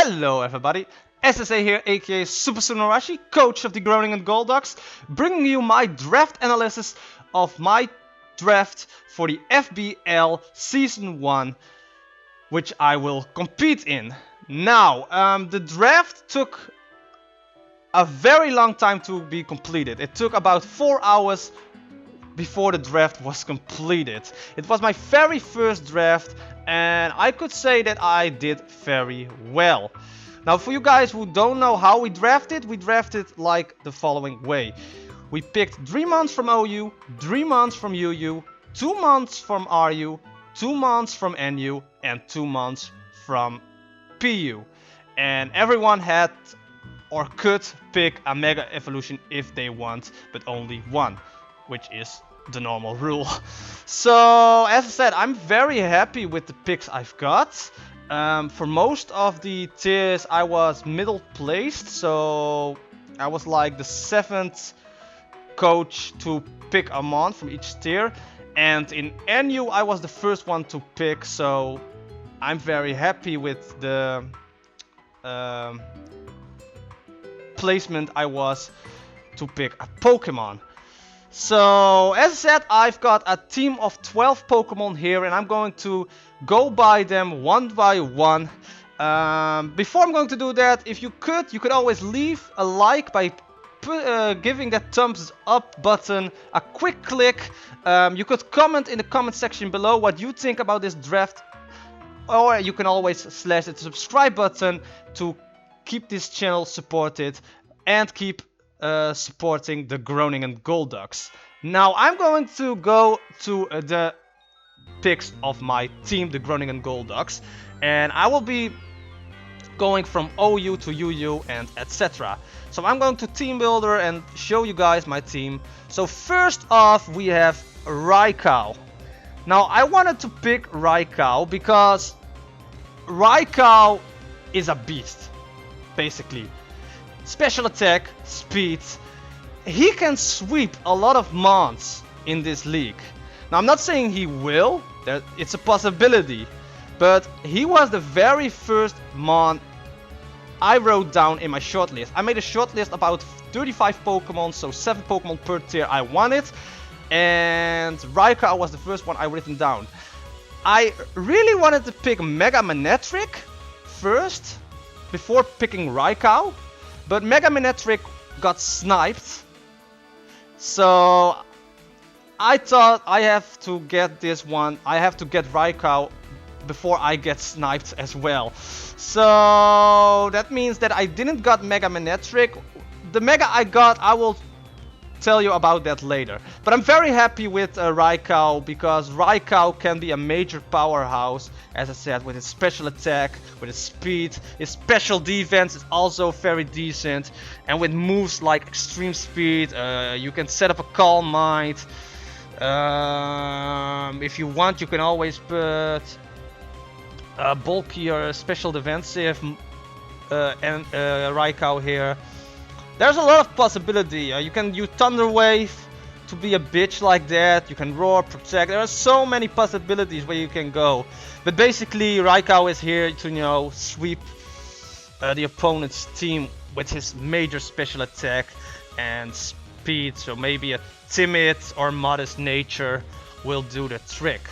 Hello everybody, SSA here, aka Super Sunarashi, coach of the Groningen Golducks, bringing you my draft analysis of my draft for the FBL Season 1, which I will compete in. Now, the draft took a very long time to be completed. It took about 4 hours before the draft was completed. It was my very first draft and I could say that I did very well. Now for you guys who don't know how we drafted like the following way. We picked 3 months from OU, 3 months from UU, 2 months from RU, 2 months from NU and 2 months from PU. And everyone had or could pick a Mega Evolution if they want, but only one, which is the normal rule. So as I said, I'm very happy with the picks I've got. For most of the tiers I was middle placed, so I was like the 7th coach to pick a mon from each tier, and in NU I was the first one to pick, so I'm very happy with the placement I was to pick a Pokemon. So, as I said, I've got a team of 12 Pokemon here and I'm going to go by them one by one. Before I'm going to do that, if you could always leave a like by giving that thumbs up button a quick click. You could comment in the comment section below what you think about this draft, or you can always slash the subscribe button to keep this channel supported and keep supporting the Groningen Golducks. Now I'm going to go to the picks of my team, the Groningen Golducks, and I will be going from OU to UU and etc. So I'm going to Teambuilder and show you guys my team. So first off we have Raikou. Now I wanted to pick Raikou because Raikou is a beast, basically. Special attack, speed. He can sweep a lot of mons in this league. Now I'm not saying he will, it's a possibility, but he was the very first mon I wrote down in my shortlist. I made a shortlist about 35 Pokemon, so 7 Pokemon per tier I wanted, and Raikou was the first one I written down. I really wanted to pick Mega Manectric first, before picking Raikou. But Mega Manectric got sniped, so I thought I have to get this one. I have to get Raikou before I get sniped as well. So that means that I didn't got Mega Manectric. The Mega I got, I will tell you about that later. But I'm very happy with Raikou because Raikou can be a major powerhouse, as I said, with his special attack, with his speed. His special defense is also very decent, and with moves like extreme speed, you can set up a Calm Mind. If you want, you can always put a bulkier special defensive and Raikou here. There's a lot of possibility. You can use Thunder Wave to be a bitch like that. You can Roar, Protect. There are so many possibilities where you can go. But basically, Raikou is here to, you know, sweep the opponent's team with his major special attack and speed. So maybe a timid or modest nature will do the trick.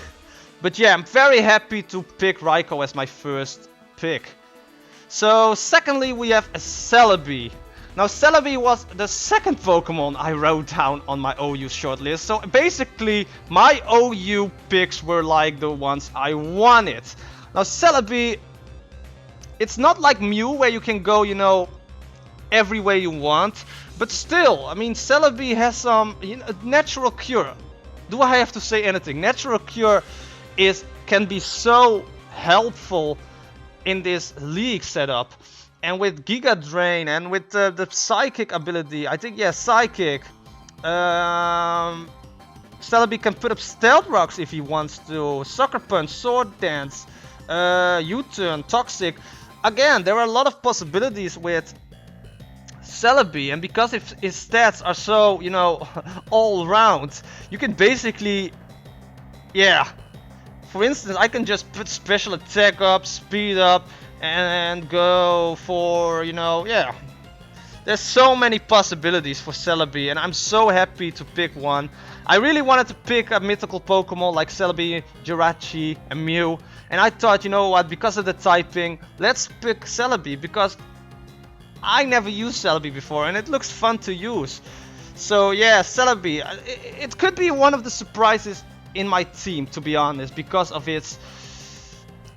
But yeah, I'm very happy to pick Raikou as my first pick. So secondly, we have a Celebi. Now Celebi was the second Pokemon I wrote down on my OU shortlist, so basically my OU picks were like the ones I wanted. Now Celebi, it's not like Mew where you can go, you know, every way you want, but still, I mean, Celebi has some, you know, natural cure. Do I have to say anything? Natural cure can be so helpful in this league setup. And with Giga Drain and with the Psychic ability, I think, yeah, Psychic, Celebi can put up Stealth Rocks if he wants to, Sucker Punch, Sword Dance, U-Turn, Toxic. Again, there are a lot of possibilities with Celebi, and because his stats are so, you know, all round, you can basically, yeah, For instance, I can just put special attack up, speed up, and go for, you know, yeah. There's so many possibilities for Celebi, and I'm so happy to pick one. I really wanted to pick a mythical Pokemon like Celebi, Jirachi, and Mew. And I thought, you know what, because of the typing, let's pick Celebi, because I never used Celebi before, and it looks fun to use. So yeah, Celebi, it could be one of the surprises in my team, to be honest, because of its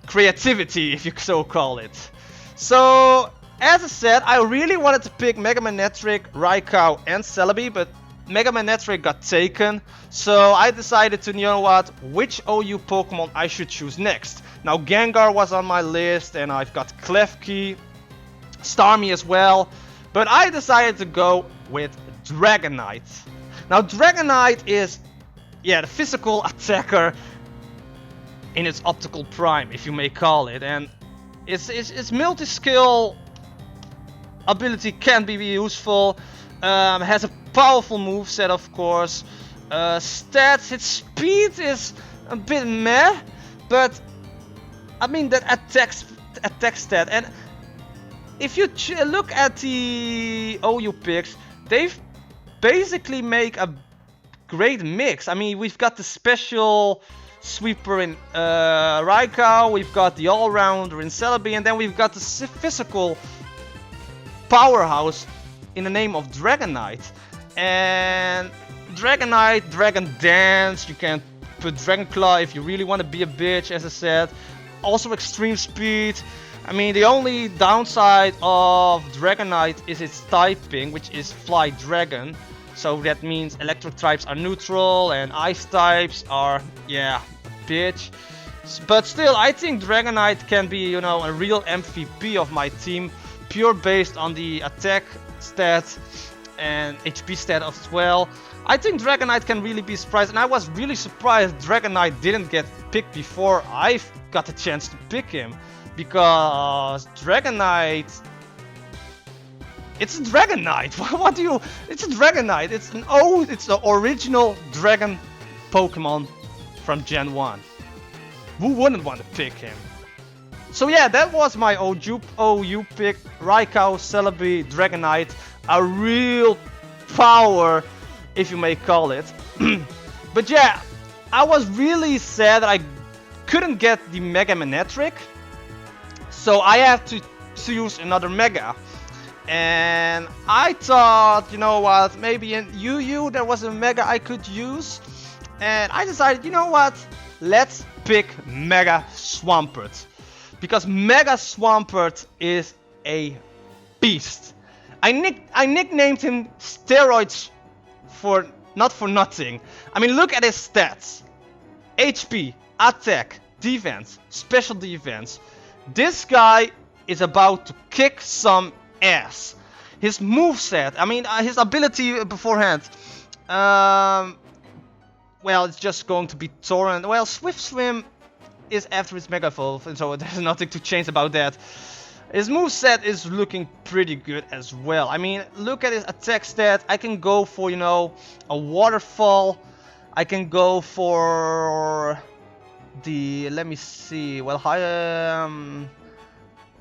creativity, if you so call it. So, as I said, I really wanted to pick Mega Manectric, Raikou, and Celebi, but Mega Manectric got taken. So I decided to, you know what, which OU Pokemon I should choose next. Now Gengar was on my list, and I've got Klefki, Starmie as well. But I decided to go with Dragonite. Now Dragonite is, yeah, the physical attacker in its optical prime, if you may call it. And its multi-skill ability can be useful. Has a powerful moveset, of course. Stats, its speed is a bit meh, but I mean that attack stat. And if you look at the OU picks, they've basically make a great mix. I mean, we've got the special sweeper in Raikou, we've got the all-rounder in Celebi, and then we've got the physical powerhouse in the name of Dragonite. And Dragonite, Dragon Dance, you can put Dragon Claw if you really want to be a bitch, as I said. Also extreme speed. I mean, the only downside of Dragonite is its typing, which is Fly Dragon. So that means electric types are neutral and ice types are, yeah, bitch. But still, I think Dragonite can be, you know, a real MVP of my team, pure based on the attack stat and HP stat as well. I think Dragonite can really be surprised, and I was really surprised Dragonite didn't get picked before I got the chance to pick him, because Dragonite, it's a Dragonite. What do you? It's a Dragonite. It's the original Dragon Pokemon from Gen 1. Who wouldn't want to pick him? So yeah, that was my OU pick. Raikou, Celebi, Dragonite. A real power, if you may call it. But yeah, I was really sad that I couldn't get the Mega Manectric. So I have to use another Mega. And I thought, you know what, maybe in UU there was a Mega I could use. And I decided, you know what, let's pick Mega Swampert. Because Mega Swampert is a beast. I nicknamed him Steroids not for nothing. I mean, look at his stats. HP, attack, defense, special defense. This guy is about to kick some ass. His moveset, I mean, his ability beforehand. Well, it's just going to be Torrent. Well, Swift Swim is after its Mega Evolve, and so there's nothing to change about that. His moveset is looking pretty good as well. I mean, look at his attack stat. I can go for, you know, a Waterfall. I can go for the, let me see, well,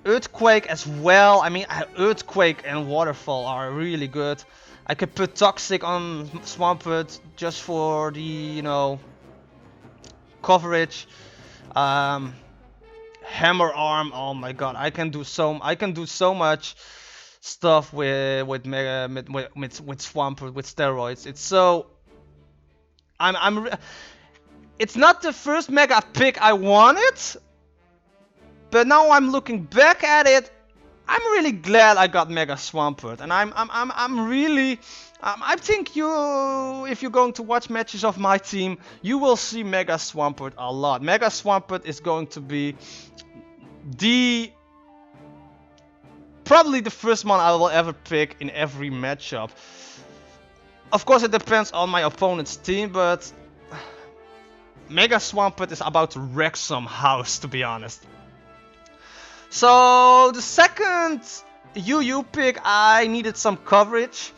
Earthquake as well. I mean, Earthquake and Waterfall are really good. I could put Toxic on Swampert just for the, you know, coverage. Hammer Arm, oh my god, I can do so much stuff with Swampert, with steroids. It's so, it's not the first Mega pick I wanted, but now I'm looking back at it, I'm really glad I got Mega Swampert, and I'm really, I think if you're going to watch matches of my team, you will see Mega Swampert a lot. Mega Swampert is going to be probably the first one I will ever pick in every matchup. Of course, it depends on my opponent's team, but Mega Swampert is about to wreck some house, to be honest. So the second UU pick, I needed some coverage,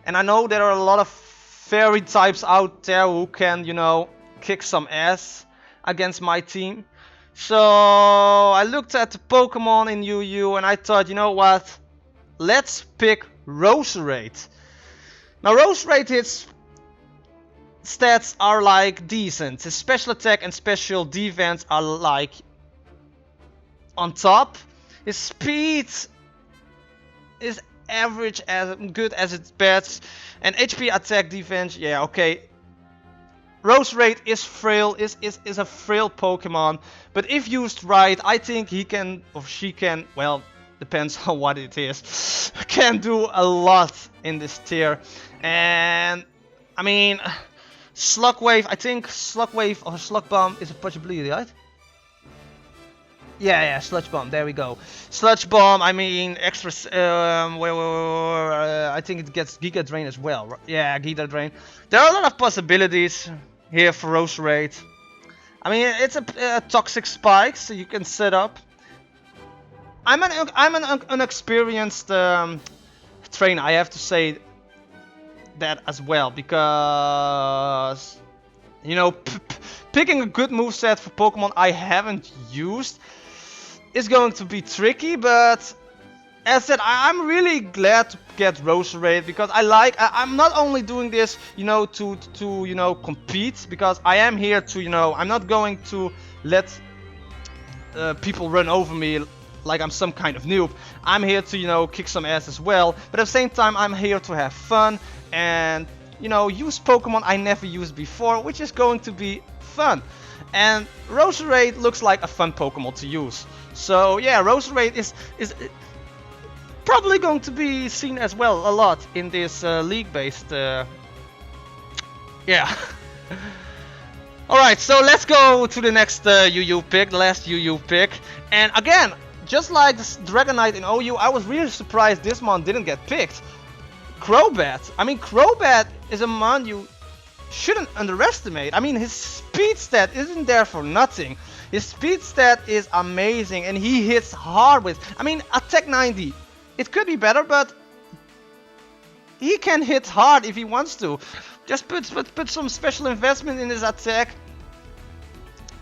and I know there are a lot of fairy types out there who can, you know, kick some ass. against my team. So I looked at the Pokemon in UU and I thought, you know what? Let's pick Roserade. Now Roserade, his stats are like decent. His special attack and special defense are like on top. His speed is average, as good as its best. And HP, attack, defense, yeah, okay. Roserade is frail, is a frail Pokemon, but if used right, I think he can, or she can, well, depends on what it is, can do a lot in this tier. And I mean, Slug Wave, I think Slug Wave or Slug Bomb is a possibility, right? Yeah, Sludge Bomb, there we go. Sludge Bomb, I mean, extra, I think it gets Giga Drain as well. Right? Yeah, Giga Drain. There are a lot of possibilities here for Roserade. I mean, it's a Toxic Spike, so you can set up. I'm an unexperienced trainer, I have to say that as well, because, you know, picking a good moveset for Pokemon I haven't used is going to be tricky, but as I said, I'm really glad to get Roserade, because I'm not only doing this, you know, to you know, compete, because I am here to, you know, I'm not going to let people run over me like I'm some kind of noob. I'm here to, you know, kick some ass as well, but at the same time I'm here to have fun and, you know, use Pokemon I never used before, which is going to be fun. And Roserade looks like a fun Pokemon to use. So yeah, Roserade is probably going to be seen as well a lot in this league-based. Yeah. Alright, so let's go to the next UU pick, the last UU pick. And again, just like Dragonite in OU, I was really surprised this mon didn't get picked. Crobat. I mean, Crobat is a mon you shouldn't underestimate. I mean, his speed stat isn't there for nothing. His speed stat is amazing and he hits hard with, I mean, attack 90. It could be better, but he can hit hard if he wants to. Just put some special investment in his attack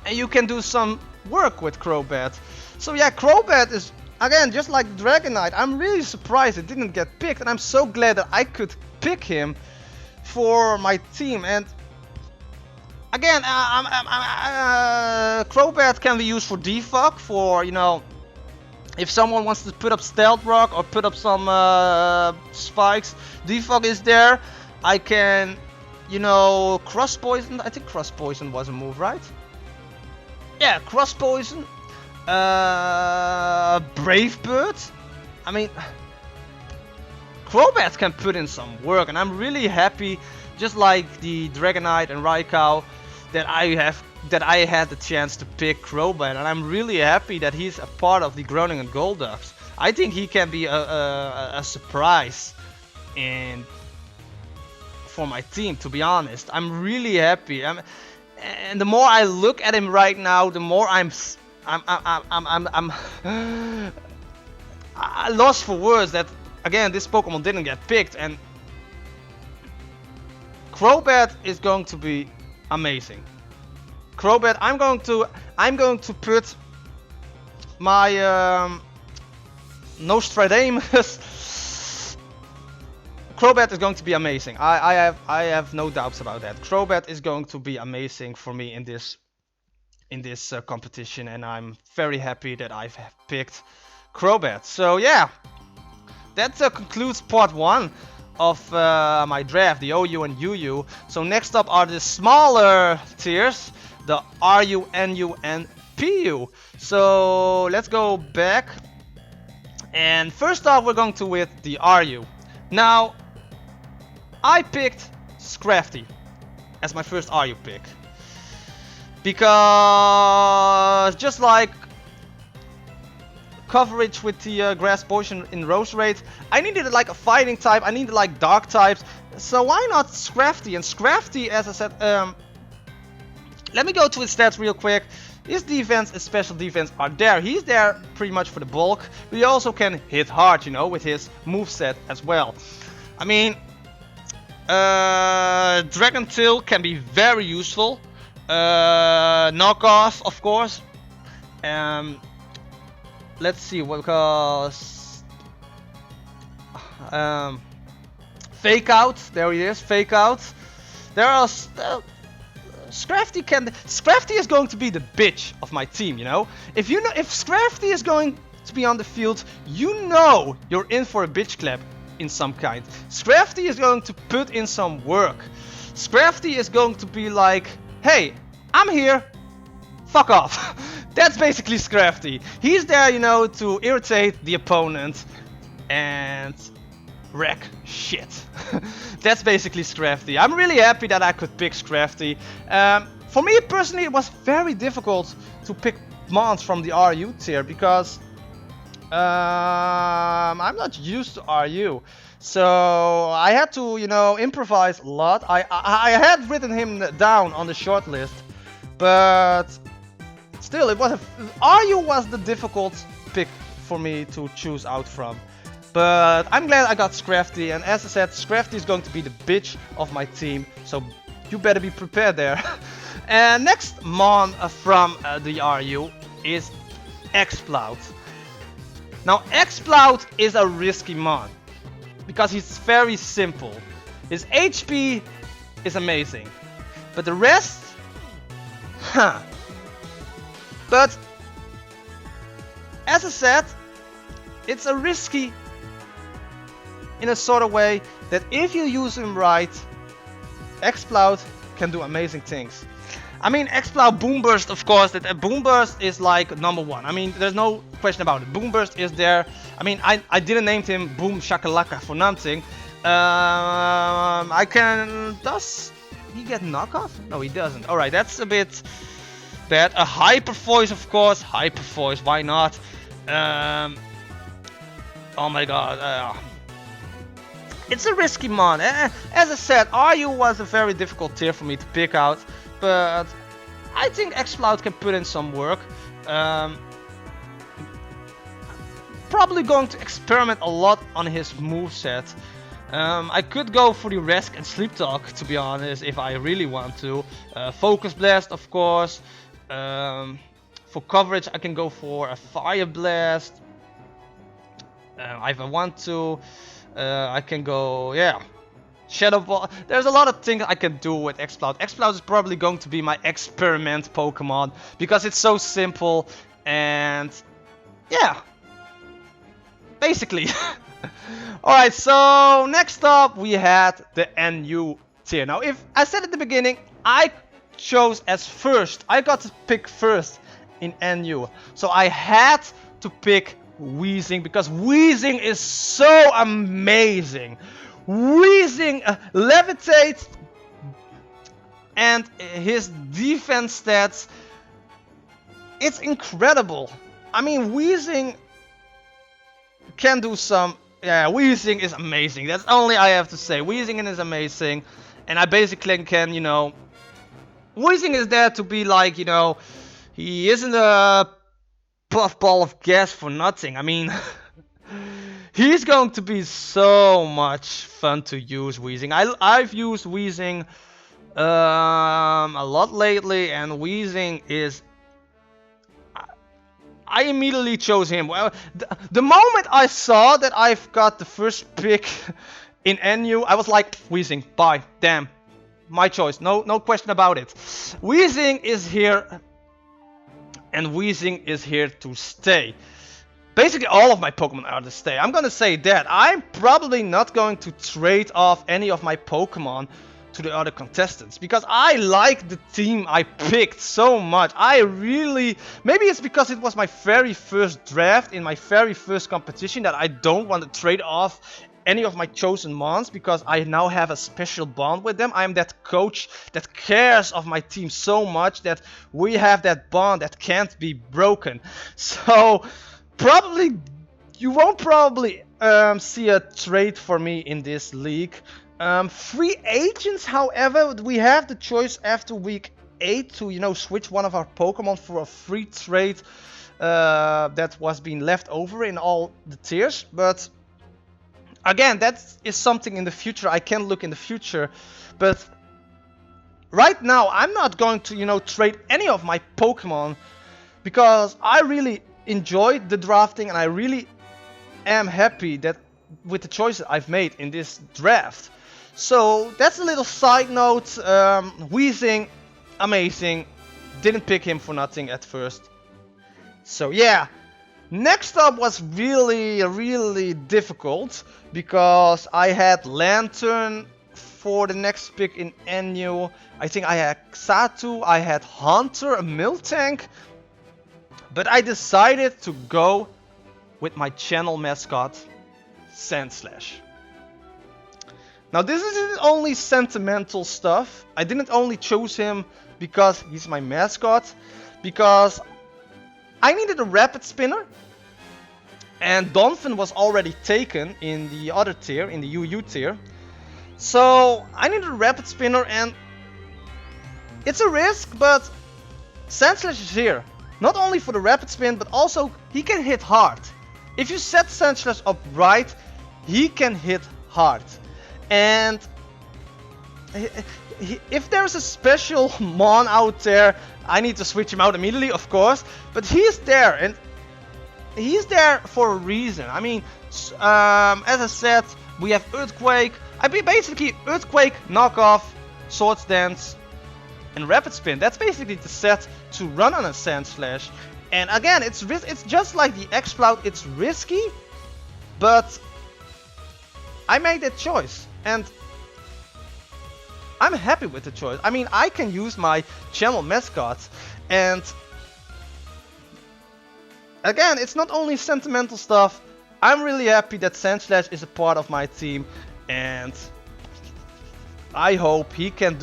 and you can do some work with Crobat. So yeah, Crobat is, again, just like Dragonite, I'm really surprised it didn't get picked, and I'm so glad that I could pick him for my team. And again, Crobat can be used for defog, for, you know, if someone wants to put up Stealth Rock or put up some spikes, defog is there. I can, you know, Cross Poison. I think Cross Poison was a move, right? Yeah, Cross Poison. Brave Bird. I mean, Crobat can put in some work, and I'm really happy, just like the Dragonite and Raikou, that I had the chance to pick Crobat, and I'm really happy that he's a part of the Groningen Golducks. I think he can be a surprise for my team, to be honest. I'm really happy. And the more I look at him right now, the more I'm lost for words that, again, this Pokemon didn't get picked, and Crobat is going to be amazing. Crobat, I'm going to put my Nostradamus. Crobat is going to be amazing. I have no doubts about that. Crobat is going to be amazing for me in this competition, and I'm very happy that I've picked Crobat. So yeah, that concludes part 1 of my draft, the OU and UU. So next up are the smaller tiers, the RU, NU, and PU. So let's go back, and first off we're going to with the RU. Now, I picked Scrafty as my first RU pick, because just like coverage with the Grass Poison in Roserade, I needed like a fighting type, I needed like dark types, so why not Scrafty? And Scrafty, as I said, let me go to his stats real quick. His defense and special defense are there. He's there pretty much for the bulk, but he also can hit hard, you know, with his moveset as well. I mean, Dragon Tail can be very useful. Knockoff, of course. Let's see, because Fake Out. There he is, Fake Out. There are Scrafty is going to be the bitch of my team, you know. If Scrafty is going to be on the field, you know you're in for a bitch clap in some kind. Scrafty is going to put in some work. Scrafty is going to be like, hey, I'm here, fuck off. That's basically Scrafty. He's there, you know, to irritate the opponent and wreck shit. That's basically Scrafty. I'm really happy that I could pick Scrafty. For me personally, it was very difficult to pick mons from the RU tier because I'm not used to RU. So I had to, you know, improvise a lot. I had written him down on the short list, but still, RU was the difficult pick for me to choose out from. But I'm glad I got Scrafty, and as I said, Scrafty is going to be the bitch of my team, so you better be prepared there. And next mon from the RU is Exploud. Now Exploud is a risky mon, because he's very simple. His HP is amazing, but the rest, huh. But as I said, it's a risky in a sort of way that if you use him right, Exploud can do amazing things. I mean, Exploud Boom Burst, of course, that Boom Burst is like #1. I mean, there's no question about it. Boom Burst is there. I mean, I didn't name him Boom Shakalaka for nothing. Does he get knockoff? No, he doesn't. Alright, that's a bit bad. A Hyper Voice, of course. Hyper Voice, why not? Oh my god. It's a risky mon. As I said, RU was a very difficult tier for me to pick out, but I think Exploud can put in some work. Probably going to experiment a lot on his moveset. I could go for the Rest and Sleep Talk, to be honest, if I really want to. Focus Blast, of course. For coverage, I can go for a Fire Blast. If I want to, I can go, yeah, Shadow Ball. There's a lot of things I can do with Exploud. Exploud is probably going to be my experiment Pokemon because it's so simple and yeah, basically. Alright, so next up we had the NU tier. Now, if I said at the beginning, I chose as first. I got to pick first in NU. So I had to pick Weezing because Weezing is so amazing. Weezing levitates and his defense stats, it's incredible. I mean, Weezing can do some. Yeah, Weezing is amazing. That's only I have to say. Weezing is amazing, and I basically can, you know, Weezing is there to be like, you know, he isn't a puffball of gas for nothing. I mean, he's going to be so much fun to use. Weezing. I've used Weezing a lot lately, and Weezing is. I immediately chose him. Well, the moment I saw that I've got the first pick in NU, I was like, Weezing, bye, damn, my choice, no question about it. Weezing is here, and Weezing is here to stay. Basically, all of my Pokemon are to stay. I'm gonna say that. I'm probably not going to trade off any of my Pokemon to the other contestants because I like the team I picked so much. I really, maybe it's because it was my very first draft in my very first competition that I don't want to trade off any of my chosen mons because I now have a special bond with them. I am that coach that cares of my team so much that we have that bond that can't be broken. So probably you won't probably see a trade for me in this league. Free agents, however, we have the choice after week 8 to, you know, switch one of our Pokemon for a free trade that was being left over in all the tiers. But again, that is something in the future. I can look in the future, but right now I'm not going to, you know, trade any of my Pokemon because I really enjoyed the drafting and I really am happy that with the choices I've made in this draft. So that's a little side note. Weezing, amazing. Didn't pick him for nothing at first. So yeah. Next up was really difficult because I had Lantern for the next pick in NU. I think I had Xatu, I had Hunter, a Miltank. But I decided to go with my channel mascot, Sandslash. Now this isn't only sentimental stuff. I didn't only choose him because he's my mascot, because I needed a rapid spinner, and Donphin was already taken in the other tier, in the UU tier. So I needed a rapid spinner, and it's a risk, but Sandslash is here. Not only for the rapid spin, but also he can hit hard. If you set Sandslash up right, he can hit hard. And if there's a special Mon out there, I need to switch him out immediately, of course. But he's there, and he's there for a reason. I mean, as I said, we have Earthquake. I mean, basically Earthquake, Knockoff, Swords Dance, and Rapid Spin. That's basically the set to run on a Sandslash. And again, it's just like the Exploud. It's risky, but I made that choice, and I'm happy with the choice. I mean, I can use my channel mascots, and again, it's not only sentimental stuff. I'm really happy that Sandslash is a part of my team, and I hope he can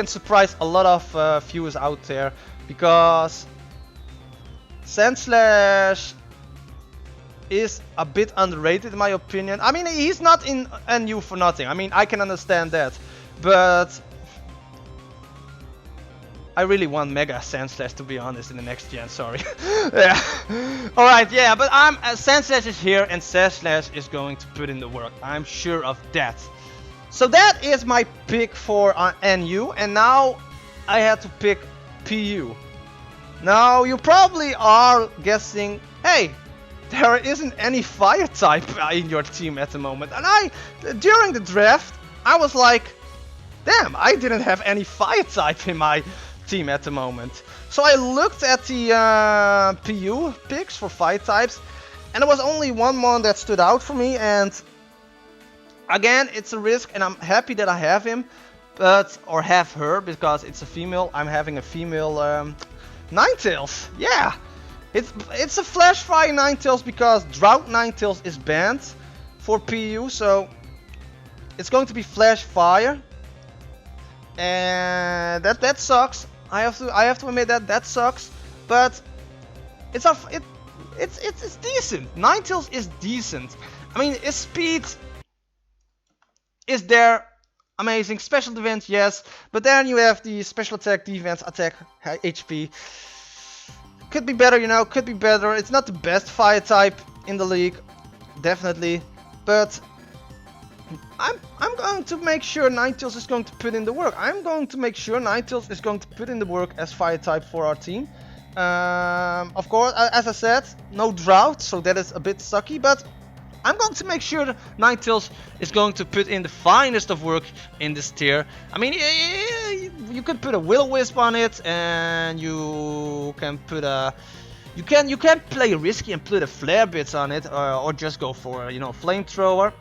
surprise a lot of viewers out there, because Sandslash is a bit underrated in my opinion. I mean, he's not in NU for nothing. I mean, I can understand that, but I really want Mega Sandslash, to be honest, in the next gen. Sorry. Yeah. All right. Yeah, but Sandslash is here, and Sandslash is going to put in the work. I'm sure of that. So that is my pick for NU, and now I had to pick PU. Now you probably are guessing, hey, there isn't any fire type in your team at the moment. And during the draft, I was like, damn, I didn't have any fire type in my team at the moment. So I looked at the PU picks for fire types, and there was only one mon that stood out for me. And again, it's a risk, and I'm happy that I have him, or have her, because it's a female. I'm having a female Ninetales. Yeah. It's a Flash Fire Ninetales because Drought Ninetales is banned for PU, so it's going to be Flash Fire, and that sucks. I have to admit that sucks, but it's decent. Ninetales is decent. I mean, his speed is there, amazing. Special defense, yes, but then you have the special attack, defense, attack, HP. Could be better, you know, could be better. It's not the best fire type in the league, definitely, but I'm going to make sure Ninetales is going to put in the work. I'm going to make sure Ninetales is going to put in the work as fire type for our team. Of course, as I said, no drought, so that is a bit sucky, but I'm going to make sure that Ninetales is going to put in the finest of work in this tier. I mean, you could put a Will-O-Wisp on it, and you can put a... You can play risky and put a Flare Blitz on it, or just go for, you know, Flamethrower.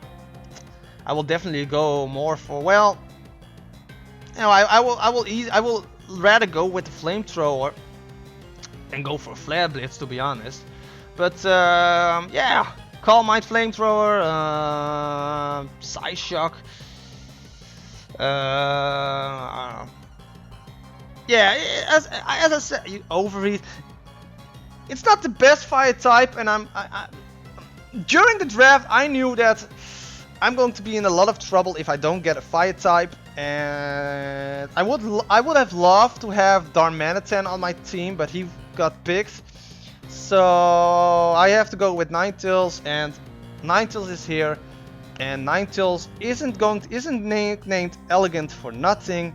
I will definitely go more for, well, you know, I will rather go with the Flamethrower and go for a Flare Blitz, to be honest. But yeah. Calm Mind Flamethrower, Psyshock. Yeah, as I said, Overheat. It's not the best fire type, and during the draft I knew that I'm going to be in a lot of trouble if I don't get a fire type, and I would have loved to have Darmanitan on my team, but he got picked. So I have to go with Ninetales, and Ninetales is here, and Ninetales isn't named Elegant for nothing.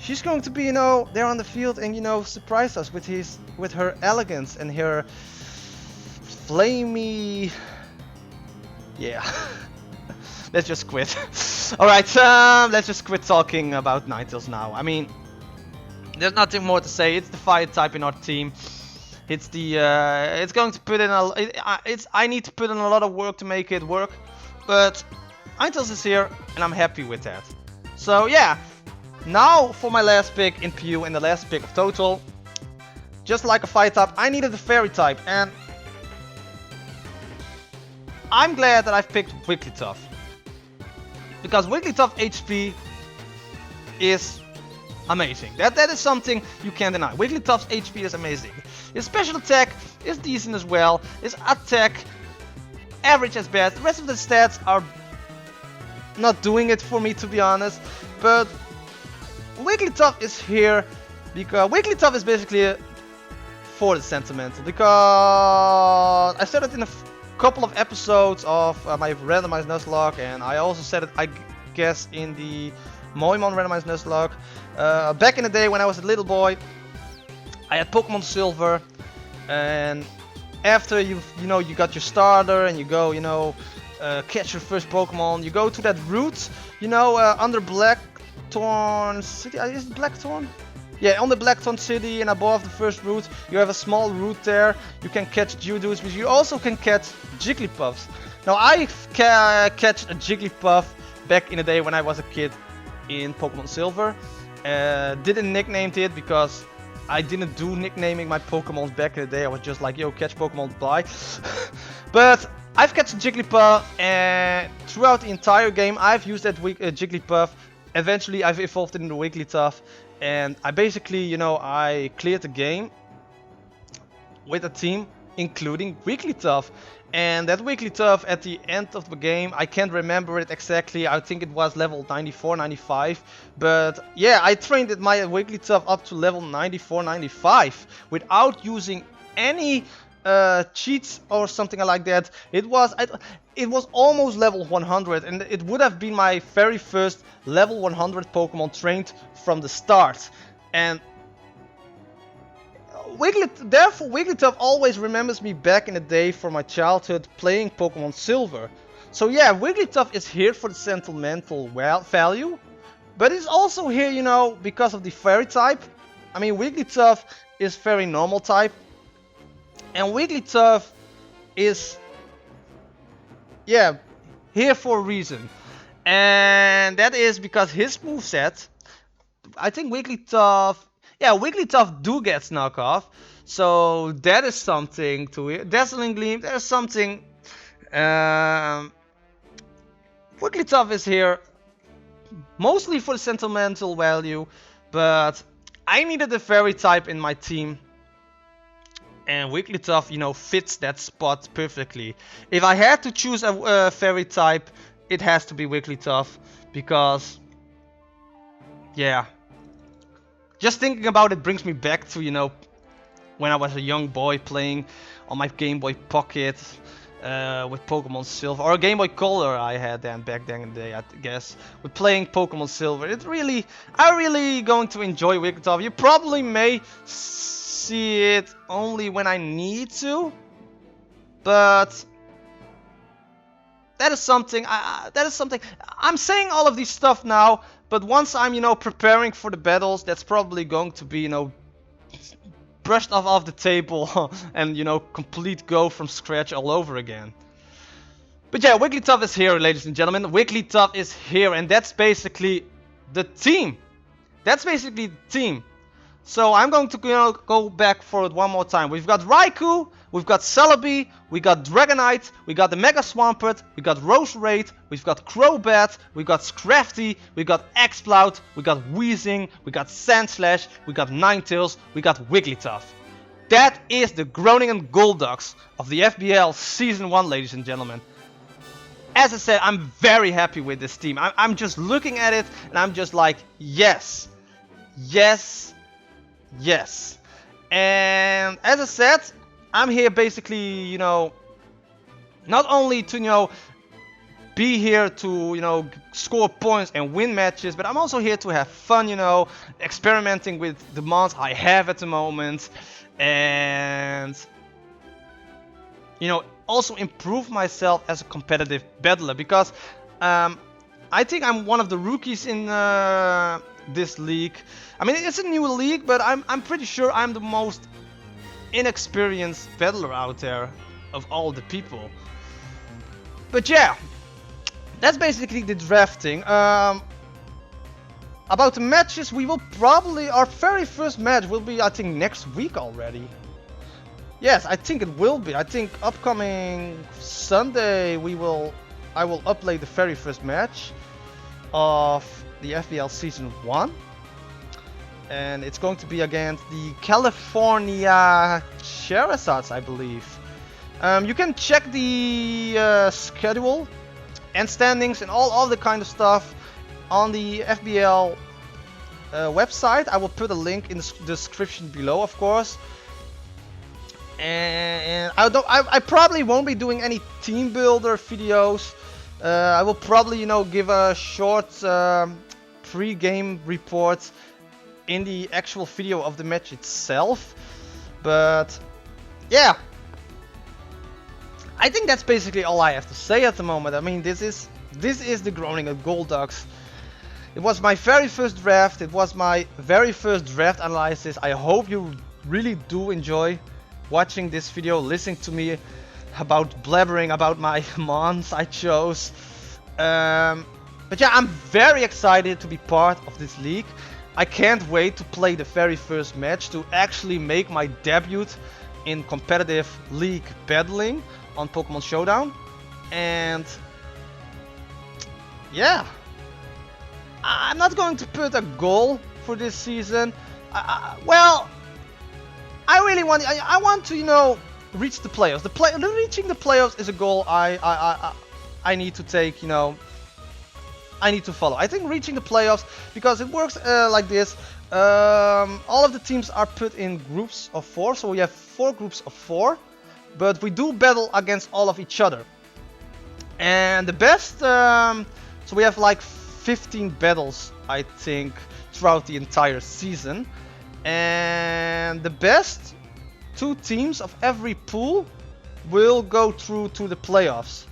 she's going to be, you know, there on the field and, you know, surprise us with her elegance and her flamey. Yeah. Let's just quit. Alright, let's just quit talking about Ninetales now. I mean, there's nothing more to say. It's the fire type in our team. It's the it's going to put in I need to put in a lot of work to make it work, but Ninetales is here and I'm happy with that. So yeah, now for my last pick in PU and the last pick of total. Just like a fire type, I needed a fairy type, and I'm glad that I've picked Wigglytuff, because Wigglytuff HP is amazing. That is something you can't deny. Wigglytuff's HP is amazing. His special attack is decent as well. His attack, average as best. The rest of the stats are not doing it for me, to be honest. But Wigglytuff is here because Wigglytuff is basically for the sentimental. Because I said it in a couple of episodes of my randomized Nuzlocke, and I also said it, I guess, in the Moimon randomized Nuzlocke. Back in the day when I was a little boy, I had Pokemon Silver, and after you got your starter and you go, catch your first Pokemon, you go to that route, under Blackthorn City. Is it Blackthorn? Yeah, on the Blackthorn City and above the first route, you have a small route there. You can catch Geodudes, but you also can catch Jigglypuffs. Now I catched a Jigglypuff back in the day when I was a kid in Pokemon Silver. Didn't nickname it because I didn't do nicknaming my Pokemons back in the day. I was just like, yo, catch Pokemon, bye. But I've catched Jigglypuff, and throughout the entire game I've used that Jigglypuff. Eventually I've evolved it into Wigglytuff, and I basically, I cleared the game with a team including Wigglytuff. And that Wigglytuff at the end of the game, I can't remember it exactly, I think it was level 94, 95. But yeah, I trained my Wigglytuff up to level 94, 95 without using any cheats or something like that. It was almost level 100, and it would have been my very first level 100 Pokemon trained from the start. And therefore Wigglytuff always remembers me back in the day for my childhood playing Pokemon Silver. So yeah, Wigglytuff is here for the sentimental value, but it's also here, because of the fairy type. I mean, Wigglytuff is very normal type, and Wigglytuff is, yeah, here for a reason. And that is because his moveset, I think Wigglytuff do gets knockoff, so that is something to it. Dazzling Gleam, there's something. Wigglytuff is here mostly for the sentimental value, but I needed a fairy type in my team, and Wigglytuff, fits that spot perfectly. If I had to choose a fairy type, it has to be Wigglytuff, because, yeah. Just thinking about it brings me back to, when I was a young boy playing on my Game Boy Pocket with Pokemon Silver, or a Game Boy Color I had back then in the day, I guess, with playing Pokemon Silver. I'm really going to enjoy Wigglytuff. You probably may see it only when I need to, but that is something. I'm saying all of these stuff now. But once I'm, preparing for the battles, that's probably going to be, brushed off the table and, complete go from scratch all over again. But yeah, Wigglytuff is here, ladies and gentlemen. Wigglytuff is here, and that's basically the team. So I'm going to, go back for it one more time. We've got Raikou, we've got Celebi, we got Dragonite, we got the Mega Swampert, we got Roserade, we've got Crobat, we got Scrafty, we got Exploud, we got Weezing, we got Sandslash, we got Ninetales, we got Wigglytuff. That is the Groningen Golducks of the FBL Season 1, ladies and gentlemen. As I said, I'm very happy with this team. I'm just looking at it and I'm just like, yes, yes, yes. And as I said, I'm here basically, not only to, be here to, you know, score points and win matches, but I'm also here to have fun, you know, experimenting with the mons I have at the moment, and, you know, also improve myself as a competitive battler, because I think I'm one of the rookies in this league. I mean, it's a new league, but I'm pretty sure I'm the most inexperienced battler out there of all the people. But yeah, that's basically the drafting. About the matches, we will probably, our very first match will be, I think, next week already. Yes, I think it will be. I think upcoming Sunday I will upload the very first match of the FBL Season 1. And it's going to be against the California Charizards, I believe. You can check the schedule and standings and all the kind of stuff on the FBL website. I will put a link in the description below, of course. And I probably won't be doing any team builder videos. I will probably, you know, give a short pre-game report in the actual video of the match itself. But yeah, I think that's basically all I have to say at the moment. I mean, this is the Groningen Golducks. It was my very first draft. It was my very first draft analysis. I hope you really do enjoy watching this video, listening to me about blabbering about my mons I chose. But yeah, I'm very excited to be part of this league. I can't wait to play the very first match, to actually make my debut in competitive league battling on Pokemon Showdown. And yeah, I'm not going to put a goal for this season. Well, I really want, I want to, you know, reach the playoffs. Reaching the playoffs is a goal I need to take, you know, I need to follow. I think reaching the playoffs, because it works like this. All of the teams are put in groups of 4, so we have 4 groups of 4, but we do battle against all of each other. And the best, so we have like 15 battles, I think, throughout the entire season. And the best 2 teams of every pool will go through to the playoffs,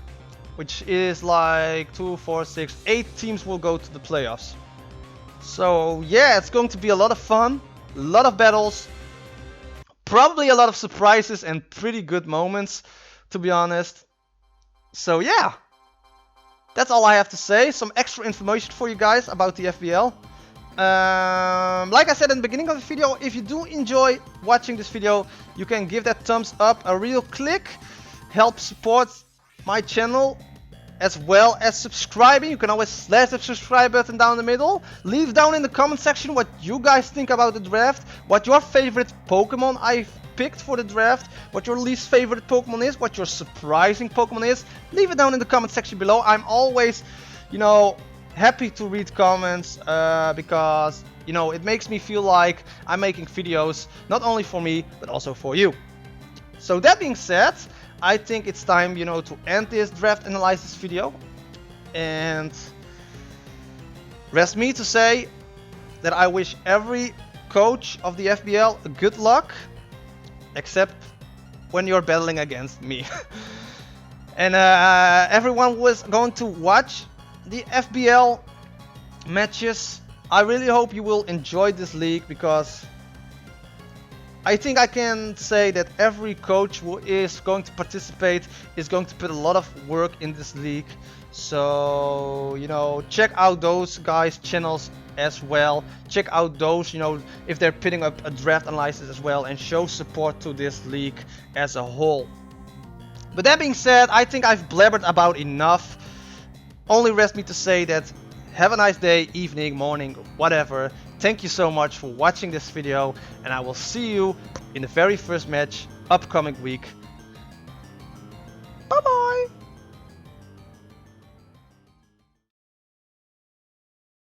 which is like 2, 4, 6, 8 teams will go to the playoffs. So yeah, it's going to be a lot of fun, a lot of battles, probably a lot of surprises and pretty good moments, to be honest. So yeah, that's all I have to say. Some extra information for you guys about the FBL. Like I said in the beginning of the video, if you do enjoy watching this video, you can give that thumbs up a real click, help support my channel, as well as subscribing. You can always slash the subscribe button down the middle. Leave down in the comment section what you guys think about the draft, what your favorite Pokemon I've picked for the draft, what your least favorite Pokemon is, what your surprising Pokemon is. Leave it down in the comment section below. I'm always, you know, happy to read comments, because, you know, it makes me feel like I'm making videos not only for me but also for you. So that being said, I think it's time, you know, to end this draft analysis video, and rest me to say that I wish every coach of the FBL good luck, except when you're battling against me. And everyone who is going to watch the FBL matches, I really hope you will enjoy this league, because I think I can say that every coach who is going to participate is going to put a lot of work in this league. So, you know, check out those guys' channels as well. Check out those, you know, if they're putting up a draft analysis as well, and show support to this league as a whole. But that being said, I think I've blabbered about enough. Only rest me to say that have a nice day, evening, morning, whatever. Thank you so much for watching this video, and I will see you in the very first match upcoming week.